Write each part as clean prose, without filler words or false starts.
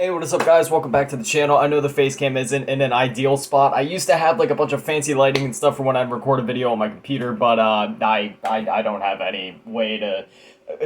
Hey, what is up guys? Welcome back to the channel. I know the face cam isn't in an ideal spot. I used to have like a bunch of fancy lighting and stuff for when I'd record a video on my computer, but I don't have any way to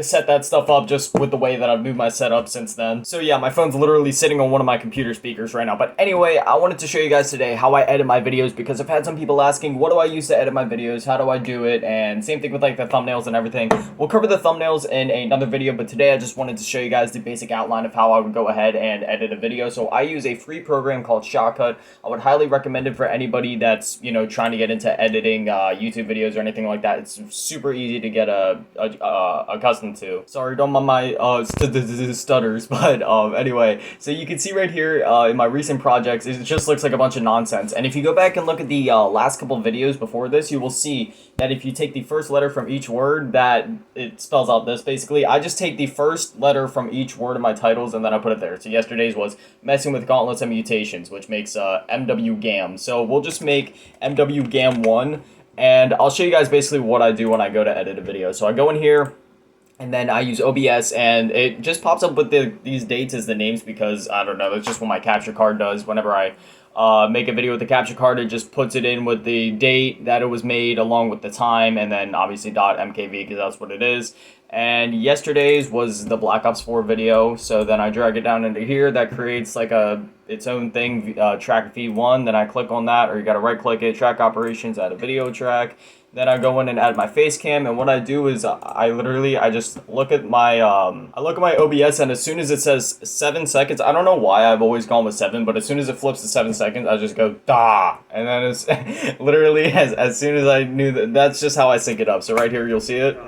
set that stuff up just with the way that I've moved my setup since then. So yeah, my phone's literally sitting on one of my computer speakers right now. But anyway, I wanted to show you guys today how I edit my videos because I've had some people asking, what do I use to edit my videos? How do I do it? And same thing with like the thumbnails and everything. We'll cover the thumbnails in another video, but today I just wanted to show you guys the basic outline of how I would go ahead and edit a video. So I use a free program called Shotcut. I would highly recommend it for anybody that's, you know, trying to get into editing YouTube videos or anything like that. It's super easy to get accustomed to. Sorry, don't mind my stutters, but anyway, so you can see right here in my recent projects, it just looks like a bunch of nonsense. And if you go back and look at the last couple videos before this, you will see that if you take the first letter from each word, that it spells out this basically. I just take the first letter from each word of my titles and then I put it there. So yesterday's was messing with gauntlets and mutations, which makes MW Gam. So we'll just make MW Gam 1, and I'll show you guys basically what I do when I go to edit a video. So I go in here, and then I use OBS, and it just pops up with these dates as the names because, I don't know, that's just what my capture card does. Whenever I make a video with the capture card, it just puts it in with the date that it was made along with the time, and then obviously .mkv because that's what it is. And yesterday's was the Black Ops 4 video, so then I drag it down into here. That creates like its own thing, track v1. Then I click on that, or you gotta right click it, track operations, add a video track. Then I go in and add my face cam, and what I do is I just look at my OBS, and as soon as it says 7 seconds, I don't know why I've always gone with 7, but as soon as it flips to 7 seconds, I just go da, and then it's literally as soon as I knew that's just how I sync it up. So right here you'll see it.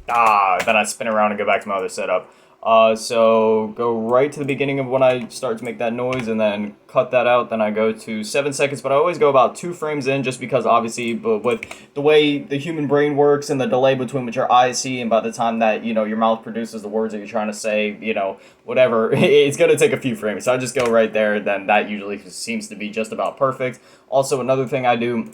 Then I spin around and go back to my other setup. So go right to the beginning of when I start to make that noise and then cut that out. Then I go to 7 seconds, but I always go about 2 frames in just because obviously, but with the way the human brain works and the delay between what your eyes see and by the time that, you know, your mouth produces the words that you're trying to say, you know, whatever, it's going to take a few frames. So I just go right there. Then that usually seems to be just about perfect. Also, another thing I do,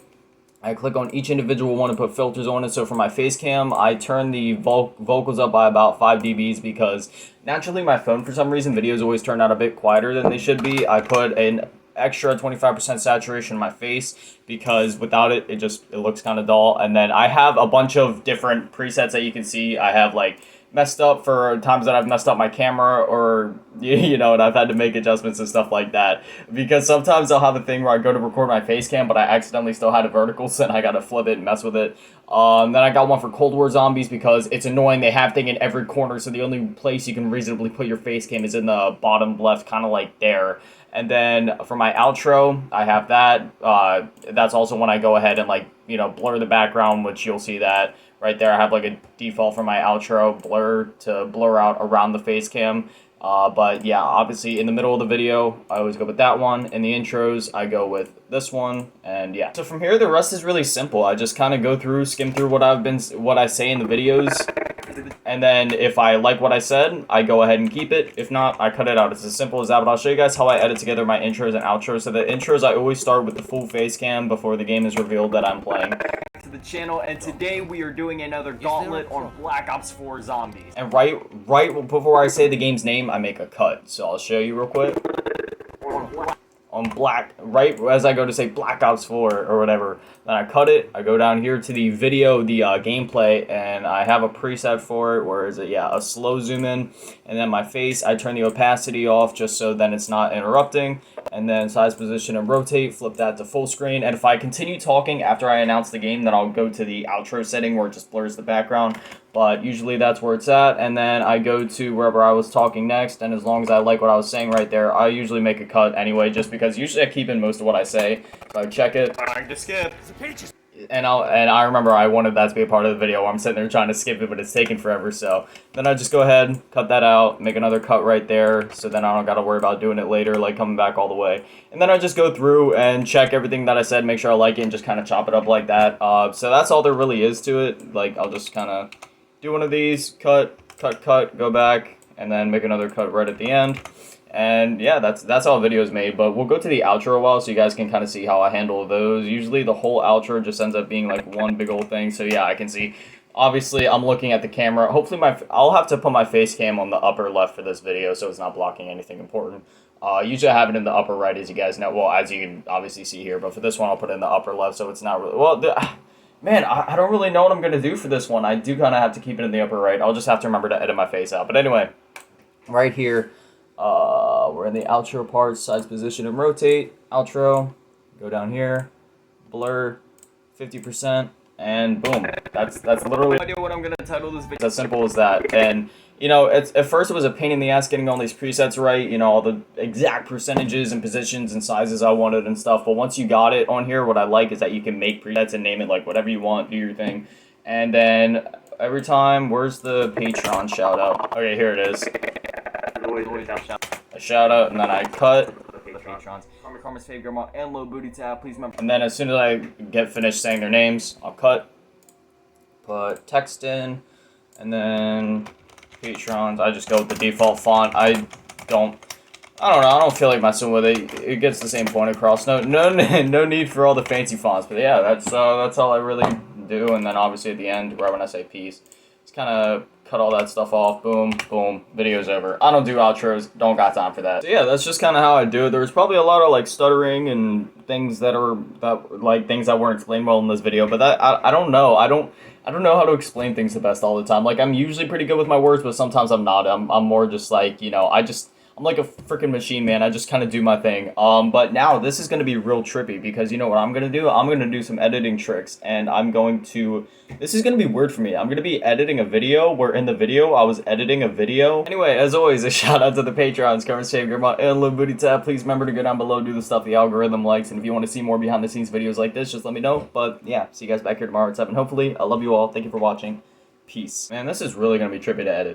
I click on each individual one and put filters on it. So for my face cam, I turn the vocals up by about 5 dBs because naturally my phone, for some reason, videos always turn out a bit quieter than they should be. I put an extra 25% saturation in my face because without it, it looks kind of dull. And then I have a bunch of different presets that you can see. I have like messed up for times that I've messed up my camera, or you know, and I've had to make adjustments and stuff like that, because sometimes I'll have a thing where I go to record my face cam but I accidentally still had it vertical, so then I gotta flip it and mess with it. Then I got one for Cold War zombies because it's annoying. They have thing in every corner, so the only place you can reasonably put your face cam is in the bottom left, kind of like there. And then for my outro, I have that. That's also when I go ahead and, like, you know, blur the background, which you'll see that right there. I have like a default for my outro blur to blur out around the face cam. But yeah, obviously in the middle of the video, I always go with that one. In the intros, I go with this one, and yeah. So from here, the rest is really simple. I just kind of go through, skim through what I say in the videos, and then if I like what I said, I go ahead and keep it. If not, I cut it out. It's as simple as that. But I'll show you guys how I edit together my intros and outros. So the intros, I always start with the full face cam before the game is revealed that I'm playing. To the channel, and today we are doing another gauntlet on Black Ops 4 zombies. And right before I say the game's name, I make a cut. So I'll show you real quick. On black, right as I go to say Black Ops 4 or whatever, then I cut it. I go down here to the video, the gameplay, and I have a preset for it. Where is it? Yeah, a slow zoom in, and then my face, I turn the opacity off just so then it's not interrupting, and then size, position, and rotate, flip that to full screen. And if I continue talking after I announce the game, then I'll go to the outro setting where it just blurs the background. But usually that's where it's at, and then I go to wherever I was talking next, and as long as I like what I was saying right there, I usually make a cut anyway, just because usually I keep in most of what I say. So I check it. I just skip. And I remember I wanted that to be a part of the video where I'm sitting there trying to skip it, but it's taking forever. So then I just go ahead, cut that out, make another cut right there, so then I don't got to worry about doing it later, like coming back all the way. And then I just go through and check everything that I said, make sure I like it, and just kind of chop it up like that. So that's all there really is to it. Like, I'll just kind of do one of these, cut, go back, and then make another cut right at the end. And yeah, that's how a video is made. But we'll go to the outro a while so you guys can kind of see how I handle those. Usually the whole outro just ends up being like one big old thing. So yeah, I can see Obviously, I'm looking at the camera. Hopefully, I'll have to put my face cam on the upper left for this video so it's not blocking anything important. Usually I have it in the upper right, as you guys know. Well, as you can obviously see here, but for this one, I'll put it in the upper left so it's not really... Well, man, I don't really know what I'm going to do for this one. I do kind of have to keep it in the upper right. I'll just have to remember to edit my face out. But anyway, right here, we're in the outro part, size, position, and rotate. Outro, go down here, blur, 50%. And boom, that's literally no idea what I'm gonna title this video. It's as simple as that. And you know, at first it was a pain in the ass getting all these presets right, you know, all the exact percentages and positions and sizes I wanted and stuff. But once you got it on here, what I like is that you can make presets and name it like whatever you want, do your thing. And then every time, where's the Patreon shout out? Okay, here it is. A shout out, and then I cut the patrons. Karma's Fav Grandma and Lil Bootytap, please remember. And then as soon as I get finished saying their names, I'll cut, put text in, and then patrons. I just go with the default font. I don't know. I don't feel like messing with it. It gets the same point across. No need for all the fancy fonts. But yeah, that's all I really do. And then obviously at the end, right when I say peace, just kind of cut all that stuff off. Boom, boom, video's over. I don't do outros. Don't got time for that. So yeah, that's just kind of how I do it. There's probably a lot of like stuttering and things that weren't explained well in this video. But that I don't know. I don't know how to explain things the best all the time. Like, I'm usually pretty good with my words, but sometimes I'm not. I'm more just like, you know, I'm like a freaking machine, man. I just kind of do my thing. But now this is going to be real trippy because you know what I'm going to do? I'm going to do some editing tricks, and this is going to be weird for me. I'm going to be editing a video where in the video I was editing a video. Anyway, as always, a shout out to the Patrons, Karma's Fav Grandma and Lil Bootytap. Please remember to go down below, do the stuff the algorithm likes, and if you want to see more behind the scenes videos like this, just let me know. But yeah, see you guys back here tomorrow at 7. Hopefully, I love you all. Thank you for watching. Peace. Man, this is really going to be trippy to edit.